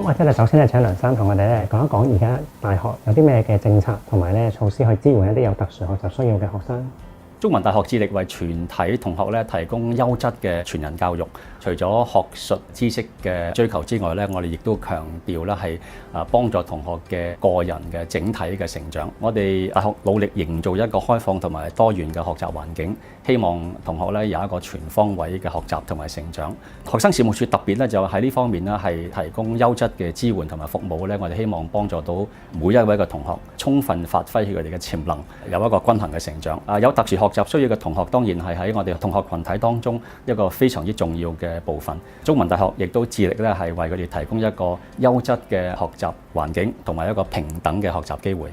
或者首先請梁生同我哋講一講而家大學有啲咩嘅政策同埋措施去支援一啲有特殊學習需要嘅學生。中文大學致力為全體同學提供優質嘅全人教育。除咗學術知識嘅追求之外我哋亦都強調係幫助同學嘅個人嘅整體嘅成長。我哋大學努力營造一個開放同埋多元嘅學習環境，希望同學有一個全方位嘅學習同埋成長。學生事務處特別就喺呢方面係提供優質嘅支援同埋服務。我哋希望幫助到每一位嘅同學充分發揮佢哋嘅潛能，有一個均衡嘅成長。有特殊學習需要嘅同學當然係喺我哋同學群體當中一個非常之重要嘅部分。中文大學亦都致力係為佢哋提供一個優質嘅學習環境同埋一個平等嘅學習機會。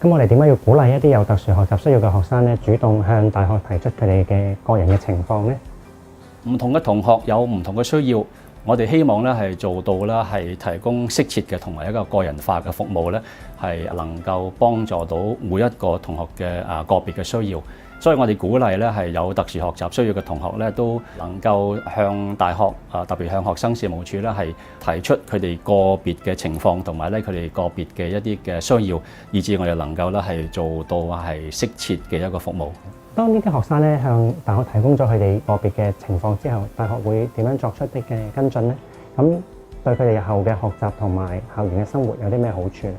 咁我哋點解要鼓勵一啲有特殊學習需要嘅學生主動向大學提出佢哋嘅個人嘅情況呢？唔同嘅同學有唔同嘅需要，我哋希望係做到係提供適切嘅同埋一個個人化嘅服務係能夠幫助到每一個同學嘅個別嘅需要。所以我哋鼓勵係有特殊學習需要嘅同學都能夠向大學特別向學生事務處係提出佢哋個別嘅情況同埋佢哋個別嘅一啲嘅需要，以至我哋能夠係做到係適切嘅一個服務。當呢啲學生向大學提供咗佢哋個別嘅情況之後，大學會點樣作出啲嘅跟進呢？咁對佢哋日後嘅學習同埋校園嘅生活有啲咩好處呢？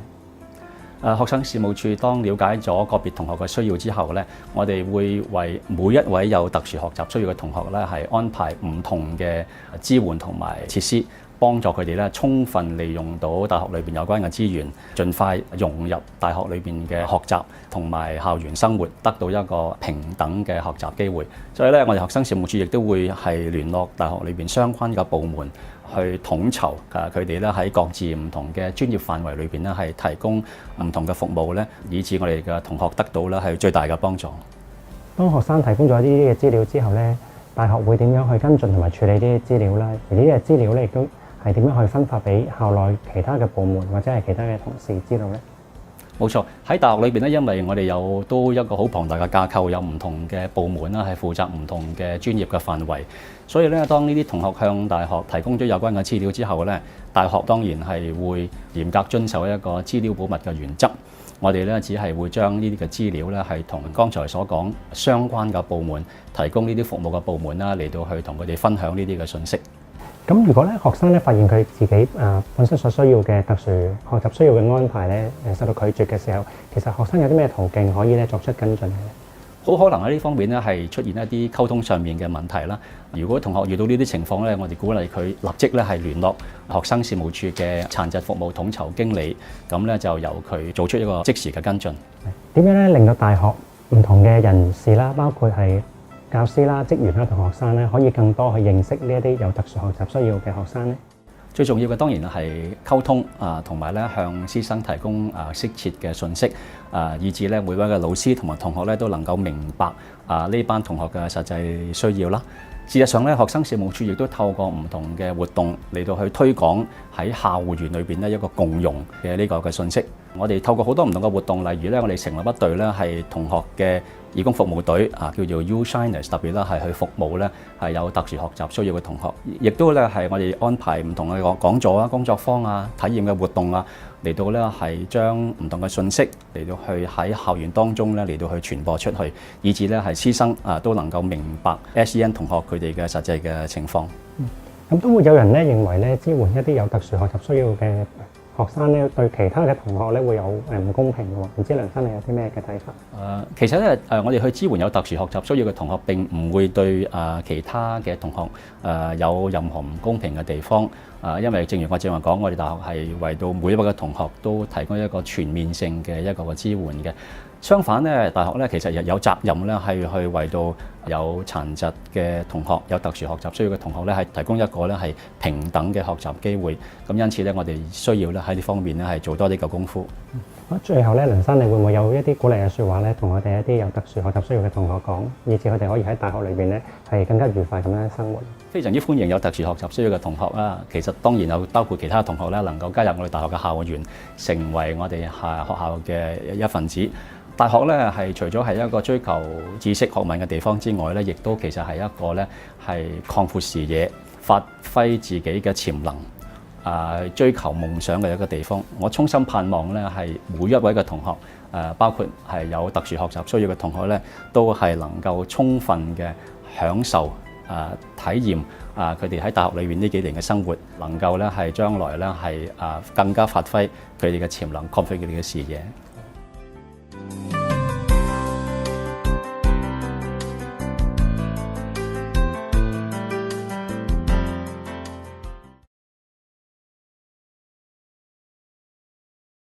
學生事務處當了解咗個別同學嘅需要之後我哋會為每一位有特殊學習需要嘅同學係安排唔同嘅支援同埋設施，幫助佢哋充分利用到大學裏邊有關嘅資源，盡快融入大學裏邊嘅學習同埋校園生活，得到一個平等嘅學習機會。所以我哋學生事務處亦都會係聯絡大學裏邊相關嘅部門，去統籌佢哋喺各自唔同嘅專業範圍裏邊係提供唔同嘅服務以致我哋嘅同學得到係最大嘅幫助。當學生提供咗呢啲嘅資料之後大學會點樣去跟進同埋處理呢啲資料呢？而呢啲嘅資料亦都係點樣去分發俾校內其他嘅部門或者係其他嘅同事知道呢？冇錯，喺大學裏邊因為我哋有都一個好龐大嘅架構，有唔同嘅部門係負責唔同嘅專業嘅範圍，所以當呢啲同學向大學提供咗有關嘅資料之後大學當然係會嚴格遵守一個資料保密嘅原則。我哋只係會將呢啲嘅資料係同剛才所講相關嘅部門提供呢啲服務嘅部門嚟到去同佢哋分享呢啲嘅信息。咁如果學生發現佢自己本身所需要嘅特殊學習需要嘅安排受到拒絕嘅時候，其實學生有啲咩途徑可以作出跟進嘅？好可能喺呢方面係出現一啲溝通上面嘅問題啦。如果同學遇到呢啲情況我哋鼓勵佢立即係聯絡學生事務處嘅殘疾服務統籌經理，咁就由佢做出一個即時嘅跟進。點樣令到大學唔同嘅人士啦，包括係教師啦、職員啦同學生可以更多去認識呢一啲有特殊學習需要嘅學生呢？最重要嘅當然係溝通同埋向師生提供適切嘅信息，以至每位嘅老師同埋同學都能夠明白呢班同學嘅實際需要啦。事實上學生事務處亦都透過唔同嘅活動嚟到去推廣喺校園裏邊一個共融嘅呢個嘅信息。我哋透過好多唔同嘅活動，例如我哋成立一隊係同學嘅義工服務隊叫做 U Shiners， 特別係去服務係有特殊學習需要嘅同學，亦都係我哋安排唔同嘅講座工作坊體驗嘅活動嚟到係將唔同嘅信息嚟到去喺校園當中嚟到去傳播出去，以至係師生都能夠明白 SEN 同學佢哋嘅實際嘅情況。咁都會有人認為支援一啲有特殊學習需要嘅學生對其他嘅同學會有唔公平嘅喎，唔知梁生你有啲咩嘅睇法？其實我哋去支援有特殊學習需要嘅同學，並唔會對其他嘅同學有任何唔公平嘅地方。因為正如我正話講，我哋大學係為到每一位嘅同學都提供一個全面性嘅一個支援嘅。相反大學其實有責任係去為到有殘疾嘅同學、有特殊學習需要嘅同學係提供一個係平等嘅學習機會。咁因此我哋需要喺呢方面係做多啲嘅功夫。最後梁生，你會唔會有一啲鼓勵嘅説話同我哋一啲有特殊學習需要嘅同學講，以至佢哋可以喺大學裏邊係更加愉快咁樣生活？非常之歡迎有特殊學習需要嘅同學啦。其實當然有包括其他同學能夠加入我哋大學嘅校園，成為我哋學校嘅一份子。大學係除咗係一個追求知識學問嘅地方之外亦都其實係一個係擴闊視野、發揮自己嘅潛能、追求夢想嘅一個地方。我衷心盼望咧係每一位嘅同學，包括係有特殊學習需要嘅同學咧，都係能夠充分嘅享受體驗佢哋喺大學裏面呢幾年嘅生活，能夠咧係將來咧係更加發揮佢哋嘅潛能，擴闊佢哋嘅視野。